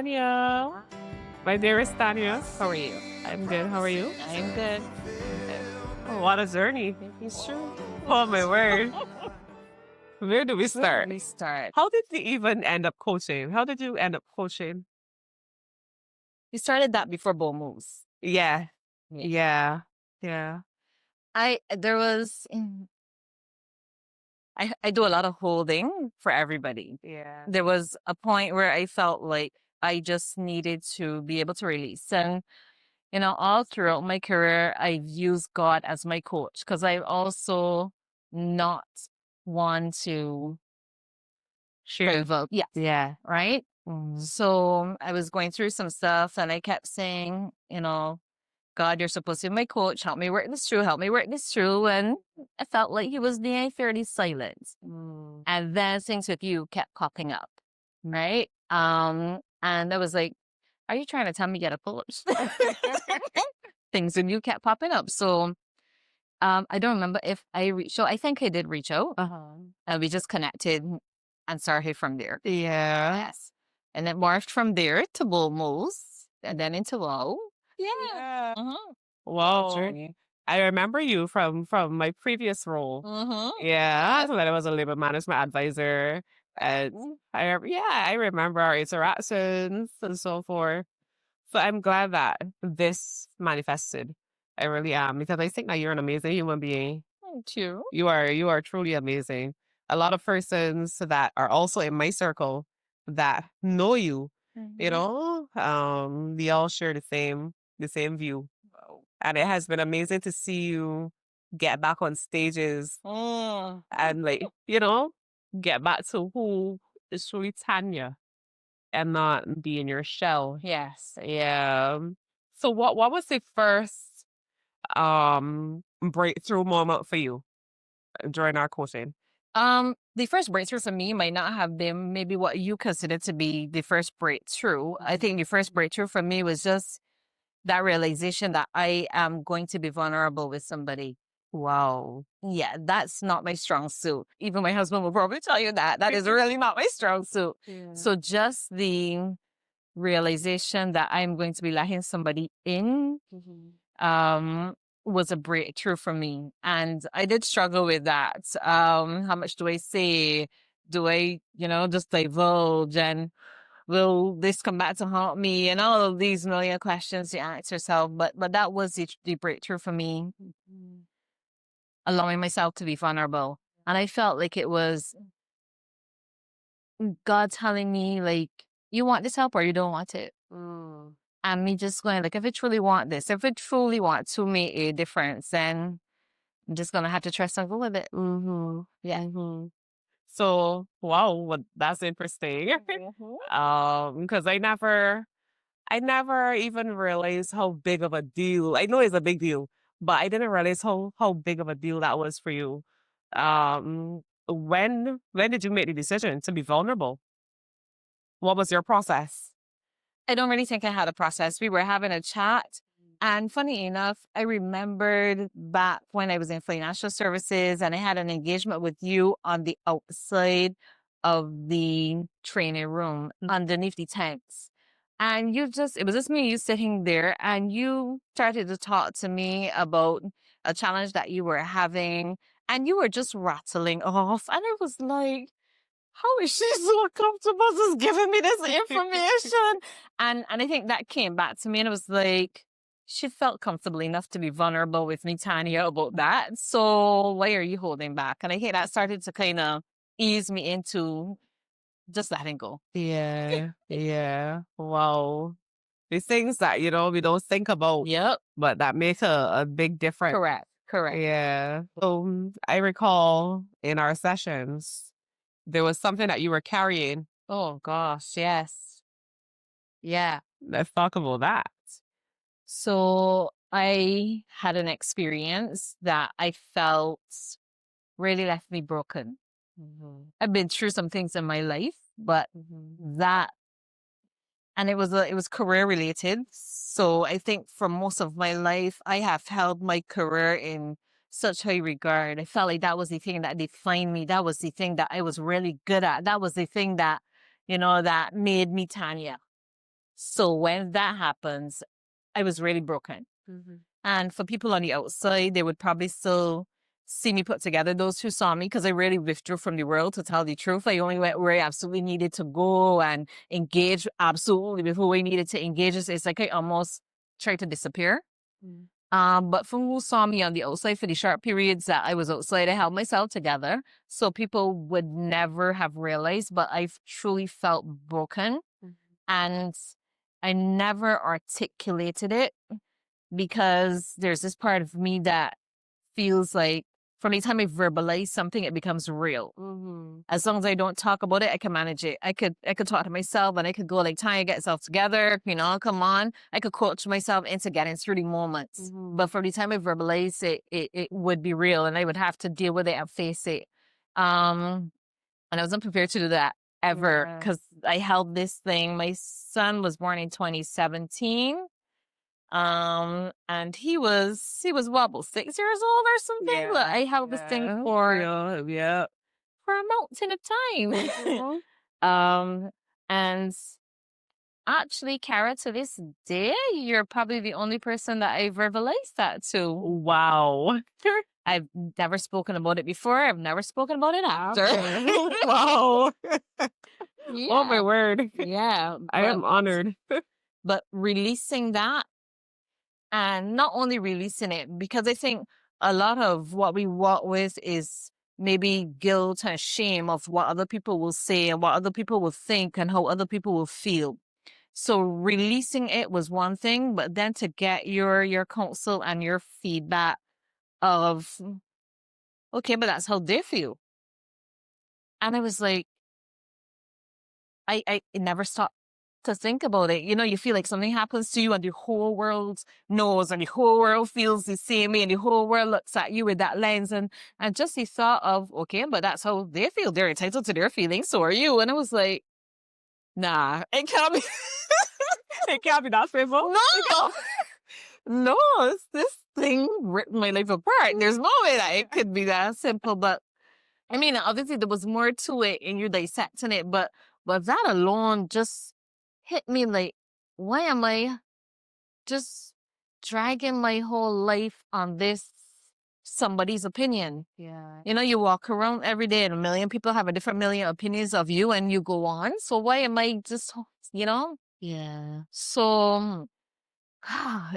Tania. My dearest Tania. How are you? I'm good. How are you? I'm good. Good. Oh, what a journey. It's true. Oh, my word. Where do we Where do start? we start? How did you even end up coaching? How did you end up coaching? We started that before Bull Moves. Yeah. Yeah. Yeah. Yeah. There was I do a lot of holding for everybody. Yeah. There was a point where I felt like I just needed to be able to release. And all throughout my career, I've used God as my coach because I also not want to Sure. provoke. Yeah. Yeah. Right. Mm. So I was going through some stuff and I kept saying, God, you're supposed to be my coach. Help me work this through. Help me work this through. And I felt like he was being fairly silent. Mm. And then things with you kept popping up. Right. And I was like, are you trying to tell me get a coach? Things with you kept popping up. So I don't remember if I reached out. I think I did reach out. And we just connected and started from there. Yeah. Yes. And it morphed from there to Bull Moose and then into Wow. Yeah. Yeah. Mm-hmm. Wow. Journey. I remember you from my previous role. Mm-hmm. Yeah, so that I was a labor management advisor. And I remember our interactions and so forth. So I'm glad that this manifested. I really am because I think that you're an amazing human being. Thank you. You are truly amazing. A lot of persons that are also in my circle that know you, they all share the same view. Wow. And it has been amazing to see you get back on stages and get back to who is truly Tanya and not be in your shell. Yes. Yeah. So what was the first breakthrough moment for you during our coaching? The first breakthrough for me might not have been maybe what you consider to be the first breakthrough. I think the first breakthrough for me was just that realization that I am going to be vulnerable with somebody. Wow. Yeah, that's not my strong suit. Even my husband will probably tell you that. That is really not my strong suit. Yeah. So just the realization that I'm going to be letting somebody in was a breakthrough for me. And I did struggle with that. How much do I say? Do I, just divulge? And will this come back to haunt me? And all of these million questions you ask yourself. But that was the breakthrough for me, allowing myself to be vulnerable. And I felt like it was God telling me, like, you want this help or you don't want it. And me just going, like, if I truly want this, if I truly want to make a difference, then I'm just going to have to trust and go with it. Yeah. So that's interesting. Because I never even realized how big of a deal. I know it's a big deal, but I didn't realize how big of a deal that was for you. When did you make the decision to be vulnerable? What was your process? I don't really think I had a process. We were having a chat. And funny enough, I remembered back when I was in financial services and I had an engagement with you on the outside of the training room underneath the tents. And it was just me and you sitting there and you started to talk to me about a challenge that you were having and you were just rattling off. And I was like, how is she so comfortable just giving me this information? And I think that came back to me and it was like, she felt comfortable enough to be vulnerable with me, Tania, about that. So why are you holding back? And I think that started to kind of ease me into just letting go. Yeah, yeah. Wow. These things that, we don't think about, Yep. but that makes a big difference. Correct. Yeah. So I recall in our sessions, there was something that you were carrying. Oh gosh, yes. Yeah. Let's talk about that. So I had an experience that I felt really left me broken. I've been through some things in my life, but that, and it was career related. So I think for most of my life, I have held my career in such high regard. I felt like that was the thing that defined me. That was the thing that I was really good at. That was the thing that, that made me Tanya. So when that happens, I was really broken. Mhm. And for people on the outside, they would probably still see me put together. Those who saw me, because I really withdrew from the world, to tell the truth. I only went where I absolutely needed to go and engage absolutely with who I needed to engage. It's like I almost tried to disappear. Mm. But for who saw me on the outside for the short periods that I was outside, I held myself together. So people would never have realized, but I've truly felt broken. Mhm. And I never articulated it because there's this part of me that feels like from the time I verbalize something, it becomes real. Mhm. As long as I don't talk about it, I can manage it. I could talk to myself and I could go like, Tanya, get yourself together, come on. I could coach myself into getting through the moments. Mhm. But from the time I verbalize it, it would be real and I would have to deal with it and face it. Um, and I wasn't prepared to do that ever Yeah. because I held this thing. My son was born in 2017. And he was what, about 6 years old or something? Look, Yeah. I held this thing Yeah. for Yeah. a mountain of time. Mhm. um, and actually, Kara, to this day, you're probably the only person that I've verbalized that to. Wow. I've never spoken about it before. I've never spoken about it after. Wow. Oh my Yeah, word. yeah, I am honored. but releasing that and not only releasing it, because I think a lot of what we walk with is maybe guilt and shame of what other people will say and what other people will think and how other people will feel. So releasing it was one thing, but then to get your counsel and your feedback of, okay, but that's how they feel. And I was like, I never stopped to think about it. You feel like something happens to you and the whole world knows and the whole world feels the same way and the whole world looks at you with that lens and just the thought of, okay, but that's how they feel. They're entitled to their feelings. So are you. And I was like, nah, it can't be. It can't be that simple. No, no, it's this thing ripped my life apart. There's no way that it could be that simple. But I mean, obviously there was more to it and you're dissecting it, but that alone just hit me like, why am I just dragging my whole life on this somebody's opinion? Yeah. You walk around every day and a million people have a different million opinions of you and you go on. So why am I just, you know? Yeah. So,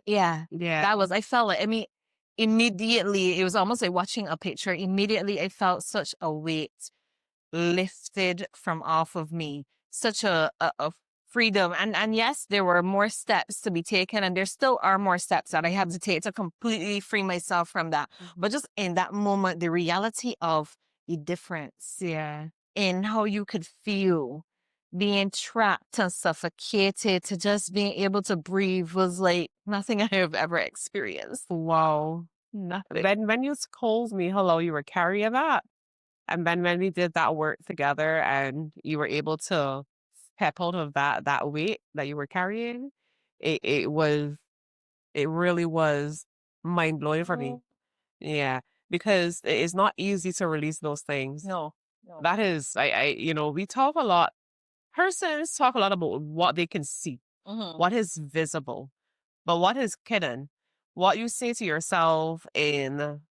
yeah, Yeah. I felt like, I mean, immediately, it was almost like watching a picture. Immediately, I felt such a weight lifted from off of me, such a freedom. And yes, there were more steps to be taken, and there still are more steps that I have to take to completely free myself from that. But just in that moment, the reality of the difference Yeah. in how you could feel being trapped and suffocated to just being able to breathe was like nothing I have ever experienced. Wow. Nothing. When you told me hello, you were carrying that. And then when we did that work together and you were able to step out of that weight that you were carrying, it it really was mind blowing for me. Yeah. Because it is not easy to release those things. No, no. That is we talk a lot. Persons talk a lot about what they can see, Mhm. what is visible. But what is hidden? What you say to yourself in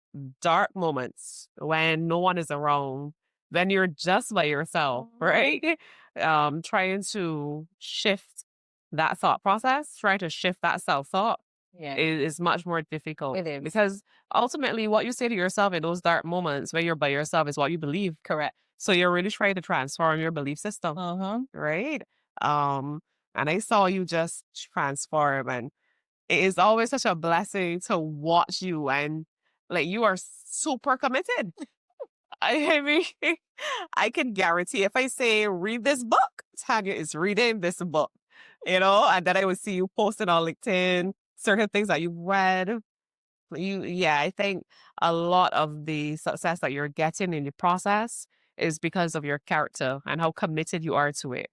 dark moments when no one is around, then you're just by yourself, right? Trying to shift that thought process, trying to shift that self thought Yeah, is much more difficult it is. because ultimately what you say to yourself in those dark moments when you're by yourself is what you believe. Correct. So you're really trying to transform your belief system, Uh-huh. right? Um, and I saw you just transform and it is always such a blessing to watch you and like you are super committed. I mean, I can guarantee if I say read this book, Tanya is reading this book, and then I would see you posting on LinkedIn certain things that you've read. Yeah, I think a lot of the success that you're getting in the process is because of your character and how committed you are to it.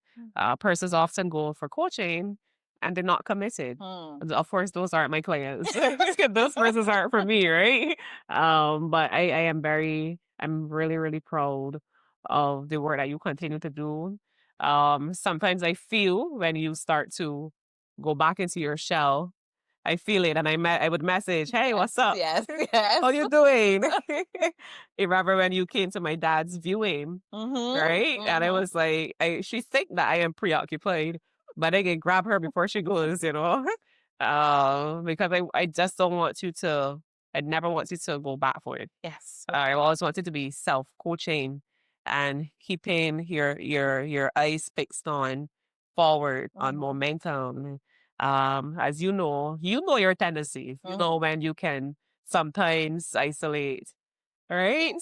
Persons often go for coaching and they're not committed. Hmm. Of course, those aren't my clients. Those persons aren't for me, right? But I'm really, really proud of the work that you continue to do. Sometimes I feel when you start to go back into your shell. I feel it, and I would message, "Hey, what's up? Yes, yes. How you doing?" You remember when you came to my dad's viewing, right? And I was like, she think that I am preoccupied, but I can grab her before she goes, because I just don't want you to. I never want you to go back for it. Yes. I always wanted to be self-coaching and keeping your eyes fixed on forward, on momentum. As you know your tendencies. You know when you can sometimes isolate, right?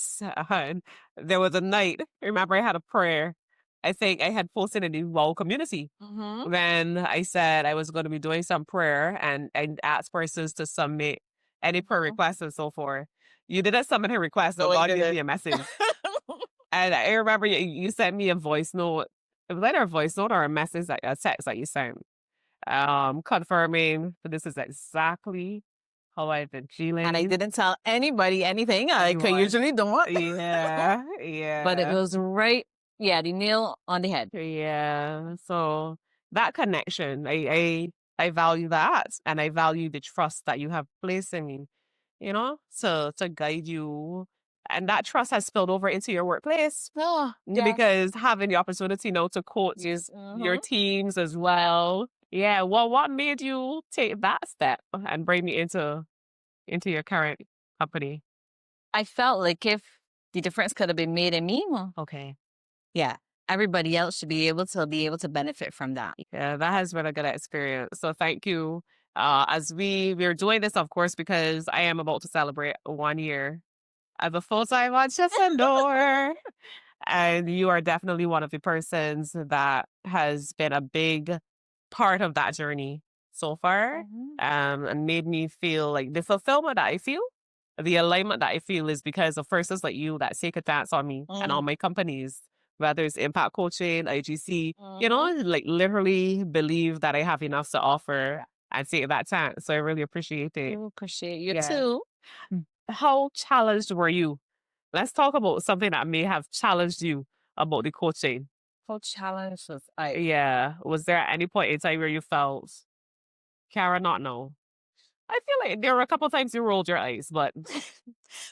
And there was a night, remember I had a prayer. I think I had posted in the WOW community when I said I was going to be doing some prayer and asked persons to submit any prayer requests and so forth. You didn't submit a request, so No, I God gave didn't. me a message. And I remember you sent me a voice note. It was either a voice note or a message, a text that you sent, confirming that this is exactly how I've been feeling. And I didn't tell anybody anything. I usually don't. Yeah, But it yeah. was right, the nail on the head. Yeah. So that connection, I value that, and I value the trust that you have placed in me, to guide you. And that trust has spilled over into your workplace. Oh, yes. Because having the opportunity now to coach your teams as well. Yeah. Well, what made you take that step and bring me into your current company? I felt like if the difference could have been made in me, Okay. yeah, everybody else should be able to benefit from that. Yeah, that has been a good experience. So thank you. As we're doing this, of course, because I am about to celebrate 1 year as a full-time entrepreneur. And you are definitely one of the persons that has been a big part of that journey so far. And made me feel like the fulfillment that I feel, the alignment that I feel is because of persons like you that take a chance on me and on my companies, whether it's Impact Coaching, IGC, like literally believe that I have enough to offer and take that chance. So I really appreciate it. I appreciate you Yeah. too. How challenged were you? Let's talk about something that may have challenged you about the coaching. How challenged was I? Yeah. Was there at any point in time where you felt, Kara, not know? I feel like there were a couple times you rolled your eyes, but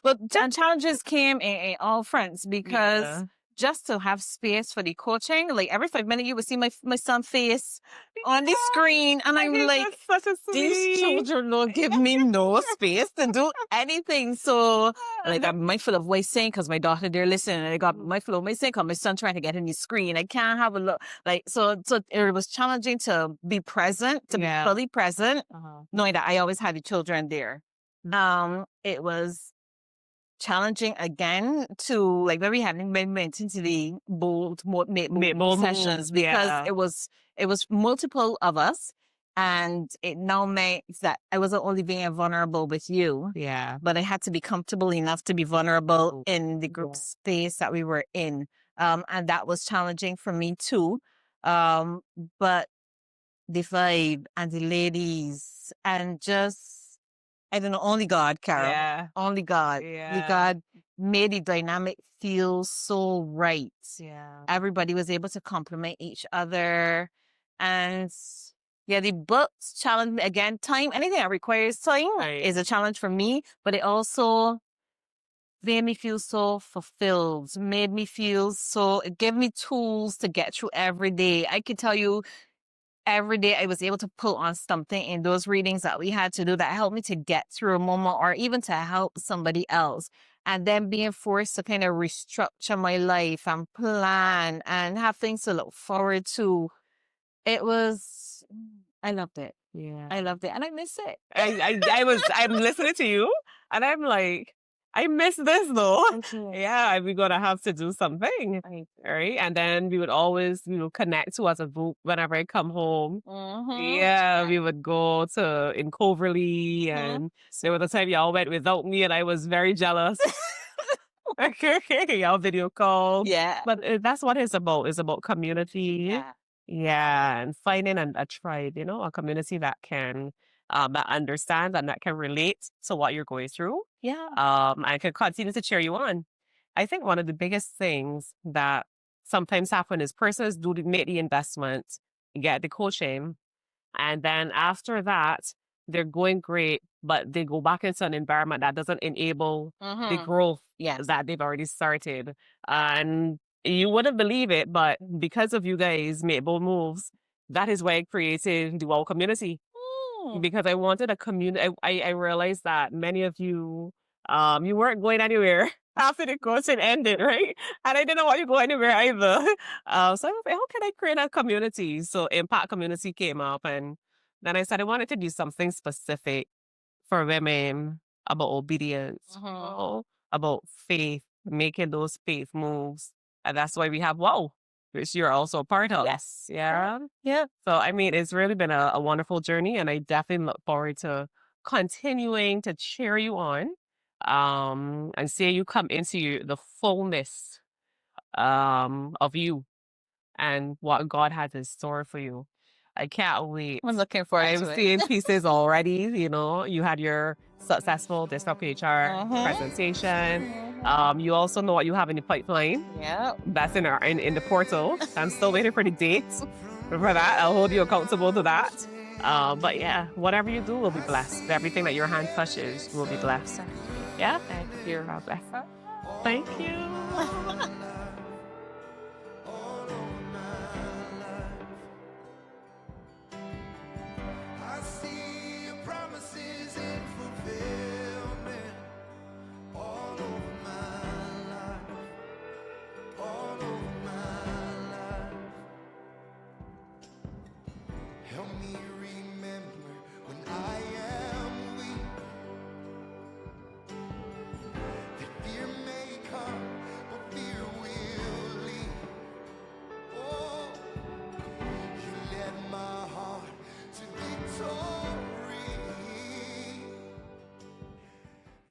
Well, challenges came in all fronts because yeah. just to have space for the coaching, like every 5 minutes you would see my son's face on the screen, and I'm like, such a these sweet. children don't give me no space to do anything. So, like, I'm mindful of what I'm saying because my daughter there listening, and I got mindful of what I'm saying because my son trying to get in the screen. I can't have a look. Like, so it was challenging to be present, to be fully present, knowing that I always had the children there. It was challenging again to, like, when we had went into the bold sessions because it was multiple of us, and it now meant that I wasn't only being vulnerable with you, but I had to be comfortable enough to be vulnerable in the group space that we were in, and that was challenging for me too. But the vibe and the ladies and just, I don't know, only God, Carol. Yeah. Only God. Yeah. God made the dynamic feel so right. Yeah. Everybody was able to compliment each other. And the books challenge me again. Time, anything that requires time is a challenge for me, but it also made me feel so fulfilled, it gave me tools to get through every day. I could tell you, every day I was able to pull on something in those readings that we had to do that helped me to get through a moment or even to help somebody else. And then being forced to kind of restructure my life and plan and have things to look forward to. I loved it. Yeah. I loved it. And I miss it. I'm listening to you and I'm like, I miss this though. Yeah, we're gonna have to do something. Right. And then we would always, connect to as a group whenever I come home. Yeah, we would go in Coverly, and there was a time y'all went without me and I was very jealous. Y'all video call. Yeah. But that's what it's about. It's about community. Yeah, and finding a tribe, a community that can that understands and that can relate to what you're going through. Yeah. And can continue to cheer you on. I think one of the biggest things that sometimes happen is persons do make the investment, get the coaching, And then after that, they're going great, but they go back into an environment that doesn't enable the growth Yes. that they've already started. And you wouldn't believe it, but because of you guys make bold moves, that is why I created the WOW community. Because I wanted a community. I realized that many of you, you weren't going anywhere after the coaching ended, right? And I didn't want you to go anywhere either. So I was like, how can I create a community? So Impact Community came up, and then I said I wanted to do something specific for women about obedience, about faith, making those faith moves. And that's why we have WOW, which you're also a part of. Yes. Yeah. Yeah. So, I mean, it's really been a wonderful journey, and I definitely look forward to continuing to cheer you on, and see you come into the fullness, of you and what God has in store for you. I can't wait. I'm looking forward I'm to it. seeing pieces already. You know, you had your successful Disrupt HR presentation. You also know what you have in the pipeline. Yeah. That's in the portal. I'm still waiting for the dates for that. I'll hold you accountable to that. But yeah, whatever you do will be blessed. Everything that your hand touches will be blessed. Yeah, Thank you. God bless. Thank you. I see your promises in fulfillment all over my life, all over my life. Help me remember